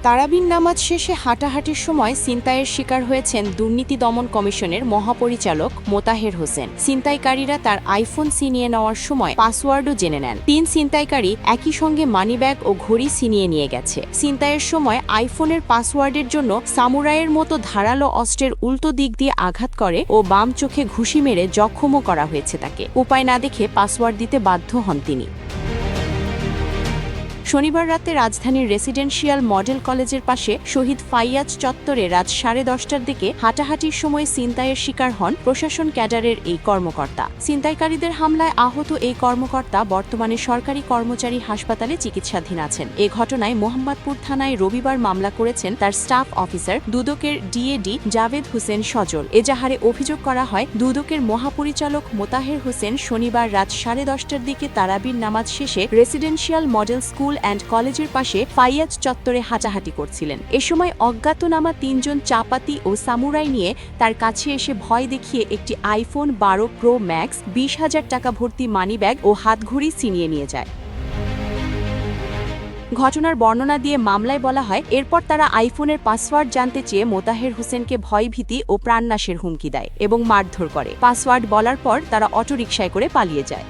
তারাবির নামাজ শেষে হাঁটাহাঁটির সময় ছিনতাইয়ের শিকার হয়েছেন দুর্নীতি দমন কমিশনের মহাপরিচালক মোতাহের হোসেন। ছিনতাইকারীরা তার আইফোন ছিনিয়ে নেওয়ার সময় পাসওয়ার্ডও জেনে নেন। ৩ ছিনতাইকারী একই সঙ্গে মানিব্যাগ ও ঘড়ি ছিনিয়ে নিয়ে গেছে। ছিনতাইয়ের সময় আইফোনের পাসওয়ার্ডের জন্য সামুরাইয়ের মতো ধারালো অস্ত্রের উল্টো দিক দিয়ে আঘাত করে ও বাম চোখে ঘুষি মেরে জখমও করা হয়েছে তাকে। উপায় না দেখে পাসওয়ার্ড দিতে বাধ্য হন তিনি। শনিবার রাতে রাজধানীর রেসিডেন্সিয়াল মডেল কলেজের পাশে শহীদ ফাইয়াজ চত্বরে রাত 10:30টার দিকে হাঁটাহাঁটির সময় ছিনতাইয়ের শিকার হন প্রশাসন ক্যাডারের এই কর্মকর্তা। ছিনতাইকারীদের হামলায় আহত এই কর্মকর্তা বর্তমানে সরকারি কর্মচারী হাসপাতালে চিকিৎসাধীন আছেন। এ ঘটনায় মোহাম্মদপুর থানায় রবিবার মামলা করেছেন তার স্টাফ অফিসার দুদকের ডিএডি জাভেদ হোসেন সজল। এজাহারে অভিযোগ করা হয়, দুদকের মহাপরিচালক মোতাহের হোসেন শনিবার রাত 10:30টার দিকে তারাবির নামাজ শেষে রেসিডেন্সিয়াল মডেল স্কুল অ্যান্ড কলেজের পাশে ফাইয়াজ চত্বরে হাঁটাহাঁটি করছিলেন। এ সময় অজ্ঞাতনামা ৩ জন চাপাতি ও সামুরাই নিয়ে তার কাছে এসে ভয় দেখিয়ে একটি আইফোন 12 প্রো ম্যাক্স, 20,000 টাকা ভর্তি মানিব্যাগ ও হাতঘড়ি ছিনিয়ে নিয়ে যায়। ঘটনার বর্ণনা দিয়ে মামলায় বলা হয়, এরপর তারা আইফোনের পাসওয়ার্ড জানতে চেয়ে মোতাহের হোসেনকে ভয়ভীতি ও প্রাণনাশের হুমকি দেয় এবং মারধর করে। পাসওয়ার্ড বলার পর তারা অটোরিকশায় করে পালিয়ে যায়।